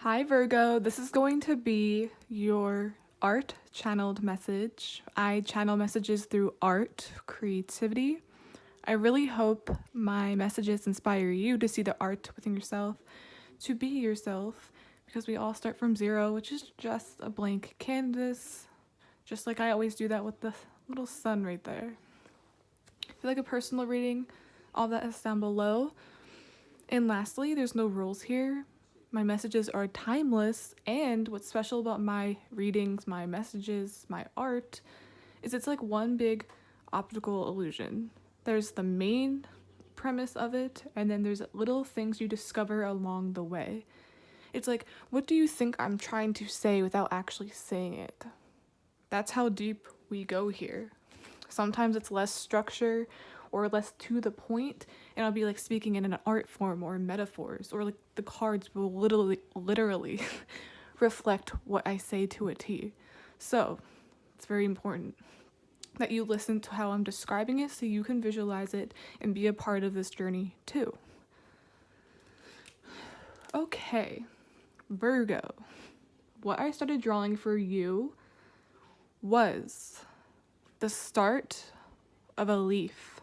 Hi Virgo, this is going to be your art channeled message. I channel messages through art, creativity. I really hope my messages inspire you to see the art within yourself, to be yourself, because we all start from zero, which is just a blank canvas, just like I always do that with the little sun right there. If you like a personal reading, all that is down below. And lastly, there's no rules here. My messages are timeless, and what's special about my readings, my messages, my art, is it's like one big optical illusion. There's the main premise of it, and then there's little things you discover along the way. It's like, what do you think I'm trying to say without actually saying it? That's how deep we go here. Sometimes it's less structure or less to the point, and I'll be like speaking in an art form or metaphors, or like the cards will literally reflect what I say to a T. So it's very important that you listen to how I'm describing it so you can visualize it and be a part of this journey too. Okay, Virgo, what I started drawing for you was the start of a leaf.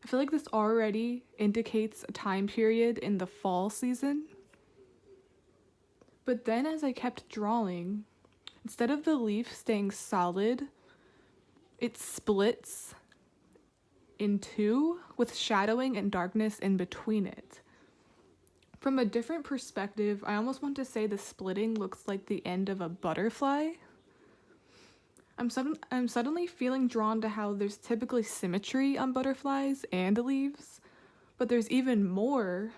I feel like this already indicates a time period in the fall season. But then as I kept drawing, instead of the leaf staying solid, it splits in two with shadowing and darkness in between it. From a different perspective, I almost want to say the splitting looks like the end of a butterfly. I'm suddenly feeling drawn to how there's typically symmetry on butterflies and leaves, but there's even more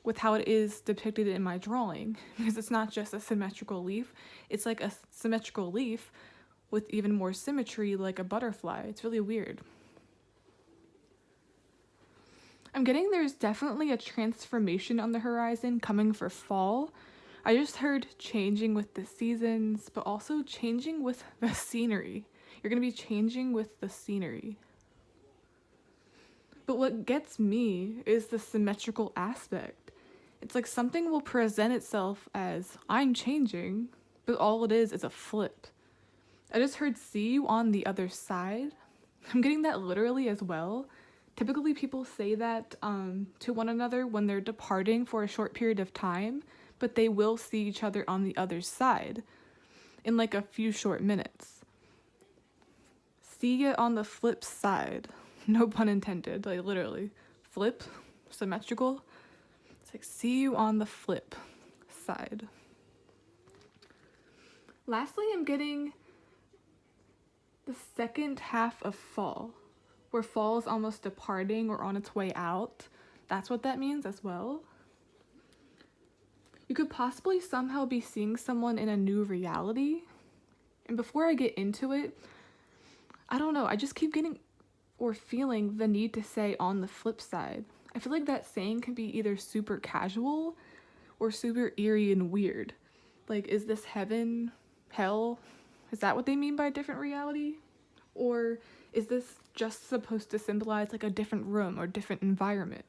with how it is depicted in my drawing, because it's not just a symmetrical leaf, it's like a symmetrical leaf with even more symmetry like a butterfly. It's really weird. I'm getting there's definitely a transformation on the horizon coming for fall. I just heard changing with the seasons, but also changing with the scenery. You're going to be changing with the scenery. But what gets me is the symmetrical aspect. It's like something will present itself as, I'm changing, but all it is a flip. I just heard see you on the other side. I'm getting that literally as well. Typically people say that to one another when they're departing for a short period of time, but they will see each other on the other side in like a few short minutes. See it on the flip side. No pun intended, like literally. Flip, symmetrical. It's like see you on the flip side. Lastly, I'm getting the second half of fall, where fall is almost departing or on its way out. That's what that means as well. You could possibly somehow be seeing someone in a new reality. And before I get into it, I don't know, I just keep getting or feeling the need to say on the flip side. I feel like that saying can be either super casual or super eerie and weird. Like, is this heaven, hell? Is that what they mean by a different reality? Or is this just supposed to symbolize like a different room or different environment?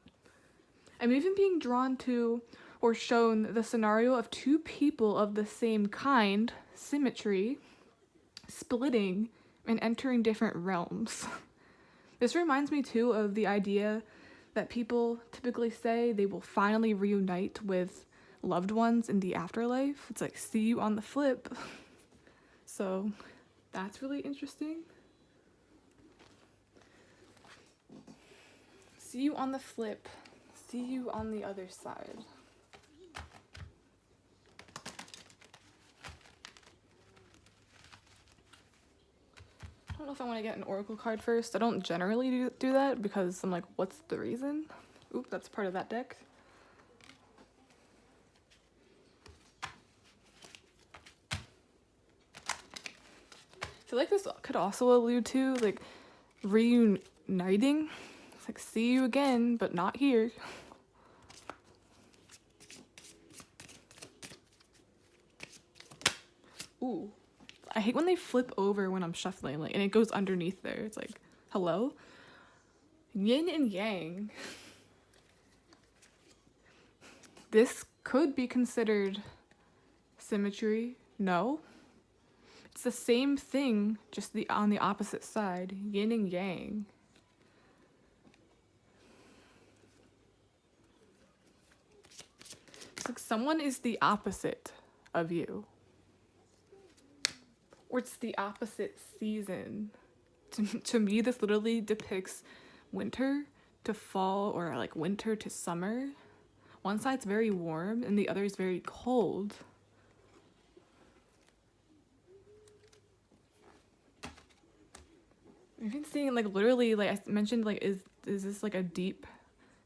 I'm even being drawn to or shown the scenario of two people of the same kind, symmetry, splitting and entering different realms. This reminds me too of the idea that people typically say they will finally reunite with loved ones in the afterlife. It's like, see you on the flip. So that's really interesting. See you on the flip. See you on the other side. I don't know if I want to get an oracle card first. I don't generally do that because I'm like, what's the reason? Oop, that's part of that deck. I feel like this could also allude to like reuniting. It's like, see you again, but not here. Ooh. I hate when they flip over when I'm shuffling, like, and it goes underneath there. It's like, hello? Yin and yang. This could be considered Symmetry? No. It's the same thing, just on the opposite side. Yin and yang. It's like someone is the opposite of you. Or it's the opposite season. To me, this literally depicts winter to fall, or like winter to summer. One side's very warm and the other is very cold. I've been seeing, like, literally, like I mentioned, like, is this like a deep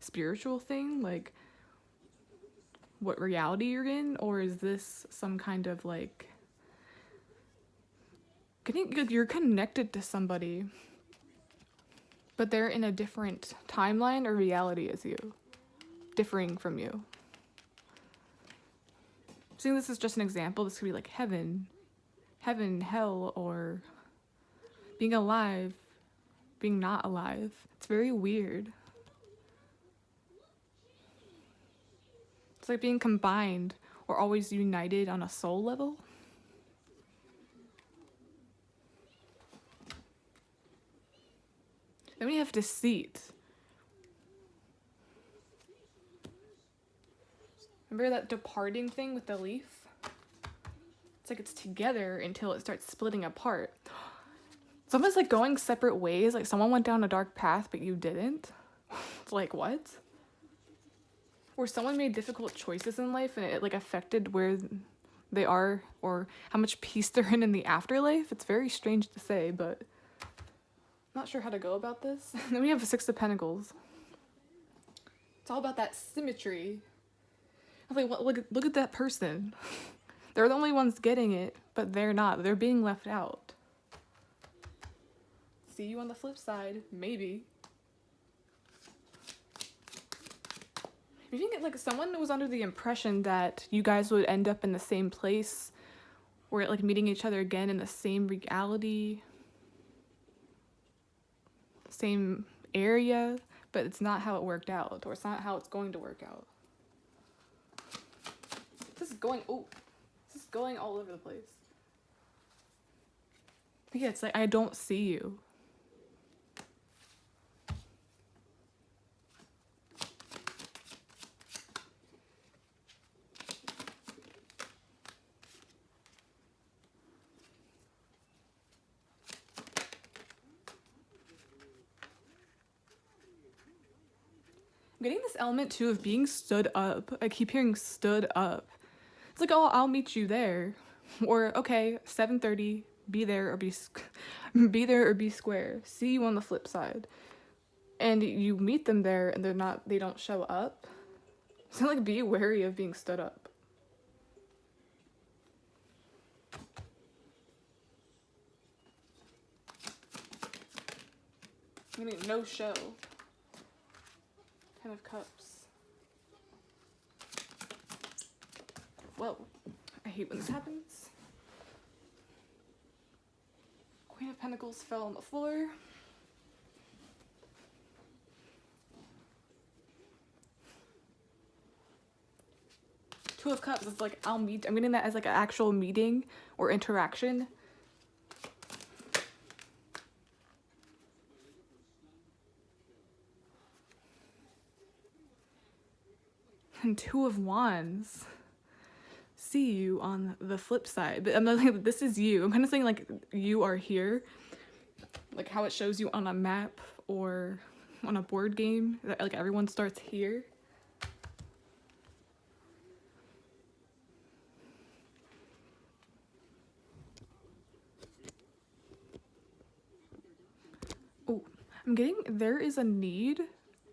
spiritual thing, like what reality you're in, or is this some kind of like you're connected to somebody, but they're in a different timeline or reality as you, differing from you. Seeing this is just an example, this could be like heaven, hell, or being alive, being not alive. It's very weird. It's like being combined or always united on a soul level. Then we have deceit. Remember that departing thing with the leaf? It's like it's together until it starts splitting apart. It's almost like going separate ways, like someone went down a dark path but you didn't. It's like, what? Or someone made difficult choices in life and it like affected where they are or how much peace they're in the afterlife. It's very strange to say, but I'm not sure how to go about this. Then we have the Six of Pentacles. It's all about that symmetry. I'm like, look at that person. They're the only ones getting it, but they're not. They're being left out. See you on the flip side, maybe. You think like someone was under the impression that you guys would end up in the same place, or like meeting each other again in the same reality, same area, but it's not how it worked out, or it's not how it's going to work out. This is going all over the place. Yeah, it's like I don't see you. I'm getting this element too of being stood up. I keep hearing stood up. It's like, oh, I'll meet you there, or okay, 7:30, be there or be square. See you on the flip side, and you meet them there, and they don't show up. So like, be wary of being stood up. I mean, no show. 10 of Cups. Whoa, I hate when this happens. Queen of Pentacles fell on the floor. Two of Cups is like, I'm getting that as like an actual meeting or interaction. And Two of Wands. See you on the flip side. But I'm not saying this is you. I'm kind of saying like you are here. Like how it shows you on a map or on a board game. That like everyone starts here. Oh, I'm getting there is a need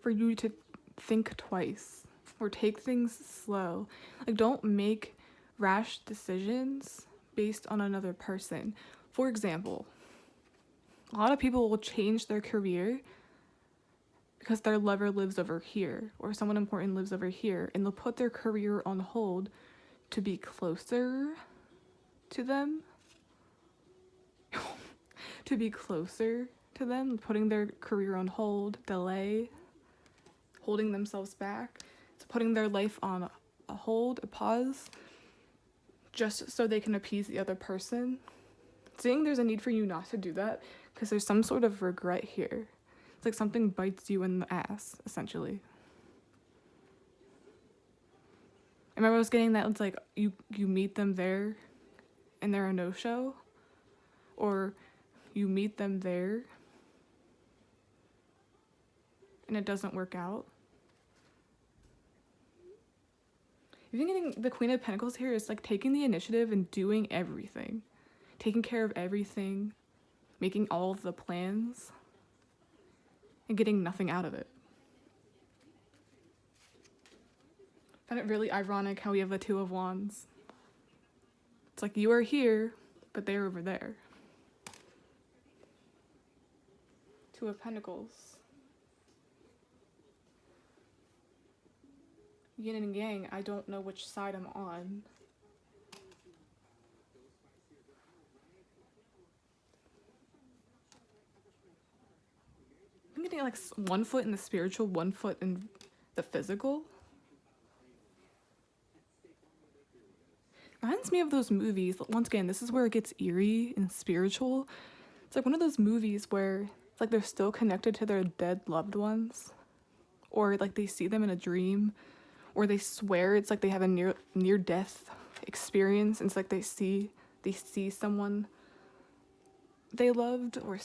for you to think twice or take things slow. Like don't make rash decisions based on another person. For example, a lot of people will change their career because their lover lives over here or someone important lives over here, and they'll put their career on hold to be closer to them. To be closer to them, putting their career on hold, delay, holding themselves back. It's putting their life on a hold, a pause, just so they can appease the other person. Seeing there's a need for you not to do that because there's some sort of regret here. It's like something bites you in the ass, essentially. I remember I was getting that it's like you meet them there and they're a no-show, or you meet them there and it doesn't work out. Even getting the Queen of Pentacles here is like taking the initiative and doing everything. Taking care of everything. Making all of the plans. And getting nothing out of it. I find it really ironic how we have the Two of Wands. It's like you are here, but they're over there. Two of Pentacles. Yin and Yang, I don't know which side I'm on. I'm getting like 1 foot in the spiritual, 1 foot in the physical. Reminds me of those movies. Once again, this is where it gets eerie and spiritual. It's like one of those movies where it's like they're still connected to their dead loved ones. Or like they see them in a dream. Or they swear it's like they have a near death experience, and it's like they see someone they loved or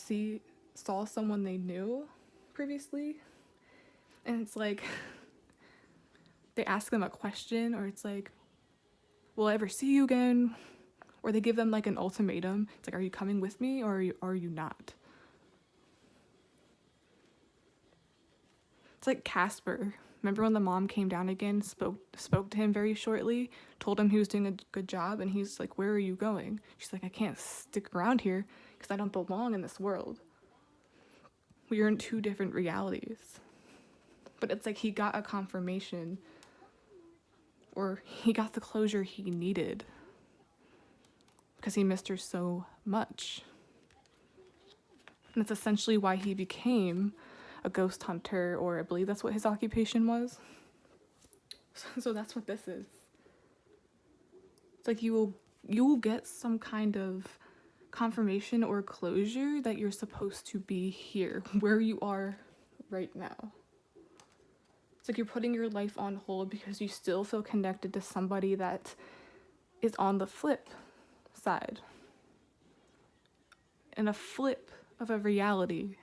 saw someone they knew previously, and it's like they ask them a question, or it's like, will I ever see you again? Or they give them like an ultimatum. It's like, are you coming with me or are you not? It's like Casper. Remember when the mom came down again, spoke to him very shortly, told him he was doing a good job, and he's like, where are you going? She's like, I can't stick around here because I don't belong in this world. We are in two different realities. But it's like he got a confirmation, or he got the closure he needed because he missed her so much. And it's essentially why he became a ghost hunter, or I believe that's what his occupation was. So that's what this is. It's like you will get some kind of confirmation or closure that you're supposed to be here, where you are right now. It's like you're putting your life on hold because you still feel connected to somebody that is on the flip side. In a flip of a reality.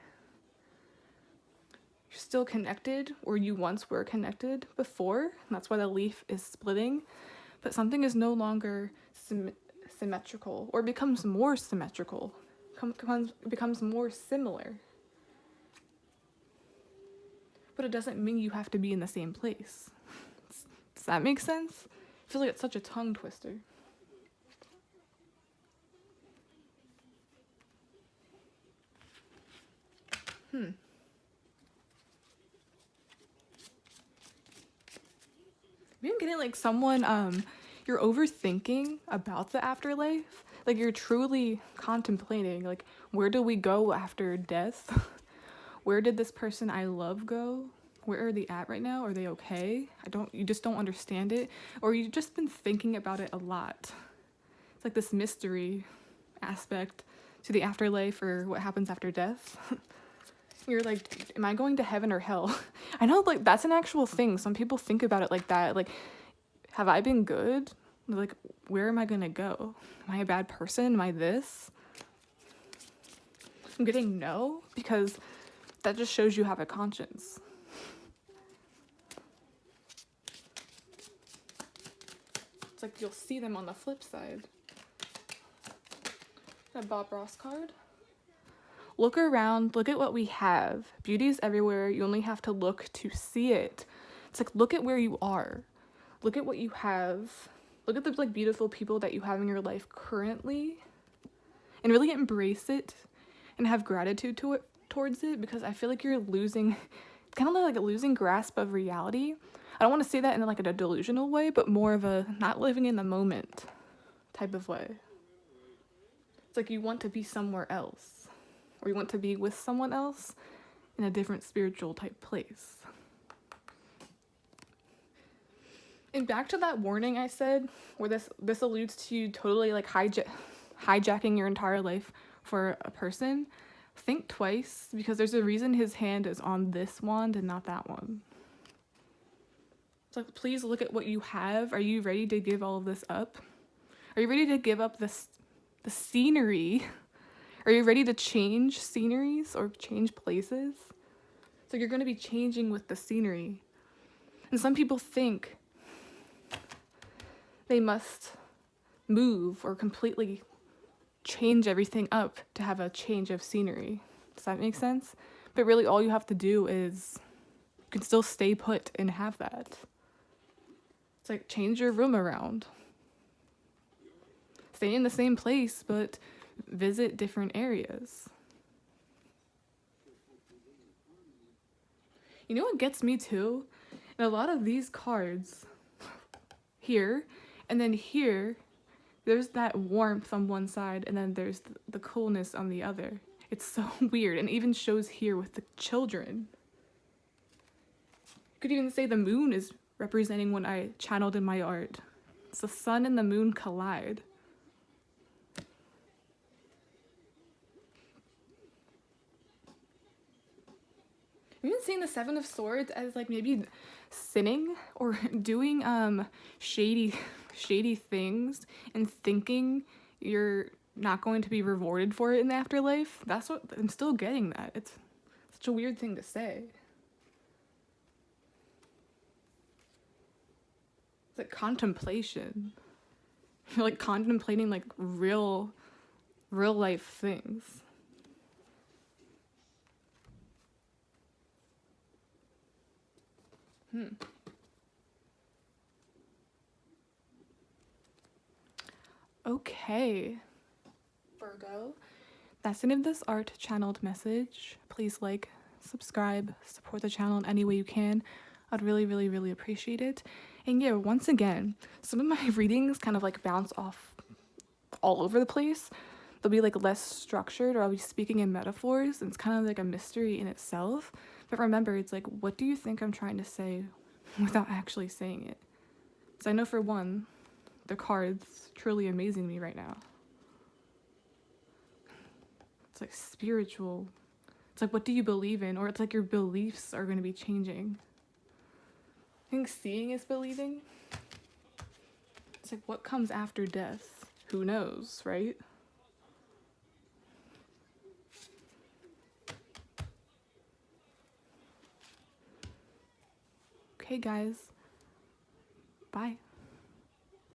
You're still connected, or you once were connected before, and that's why the leaf is splitting, but something is no longer symmetrical, or becomes more symmetrical, becomes more similar. But it doesn't mean you have to be in the same place. Does that make sense? I feel like it's such a tongue twister. You're getting like someone, you're overthinking about the afterlife. Like you're truly contemplating, like, where do we go after death? Where did this person I love go? Where are they at right now? Are they okay? You just don't understand it. Or you've just been thinking about it a lot. It's like this mystery aspect to the afterlife, or what happens after death. You're like, am I going to heaven or hell? I know, like, that's an actual thing. Some people think about it like that. Like, have I been good? Like, where am I gonna go? Am I a bad person? Am I this? I'm getting no, because that just shows you have a conscience. It's like you'll see them on the flip side. A Bob Ross card. Look around, look at what we have. Beauty is everywhere. You only have to look to see it. It's like, look at where you are. Look at what you have. Look at the like beautiful people that you have in your life currently, and really embrace it and have gratitude towards it, because I feel like you're losing, it's kind of like a losing grasp of reality. I don't want to say that in like a delusional way, but more of a not living in the moment type of way. It's like you want to be somewhere else, or you want to be with someone else in a different spiritual type place. And back to that warning I said, where this alludes to you totally like hijacking your entire life for a person. Think twice, because there's a reason his hand is on this wand and not that one. It's like, please look at what you have. Are you ready to give all of this up? Are you ready to give up the scenery? Are you ready to change sceneries or change places? So you're going to be changing with the scenery. And some people think they must move or completely change everything up to have a change of scenery. Does that make sense? But really all you have to do is you can still stay put and have that. It's like change your room around. Stay in the same place, but visit different areas. You know what gets me too? In a lot of these cards, here, and then here, there's that warmth on one side, and then there's the coolness on the other. It's so weird, and it even shows here with the children. You could even say the moon is representing what I channeled in my art. It's the sun and the moon collide. I'm even seeing the Seven of Swords as like maybe sinning or doing shady things and thinking you're not going to be rewarded for it in the afterlife. That's what I'm still getting that. It's such a weird thing to say. It's like contemplation. You're like contemplating like real life things. Okay, Virgo, that's the end of this art channeled message. Please like, subscribe, support the channel in any way you can. I'd really appreciate it. And yeah, once again, some of my readings kind of like bounce off all over the place. They'll be like less structured, or I'll be speaking in metaphors, and it's kind of like a mystery in itself. But remember, it's like, what do you think I'm trying to say without actually saying it? So I know for one, the cards truly amazing me right now. It's like spiritual. It's like, what do you believe in? Or it's like your beliefs are going to be changing. I think seeing is believing. It's like, what comes after death? Who knows, right? Okay, guys. Bye.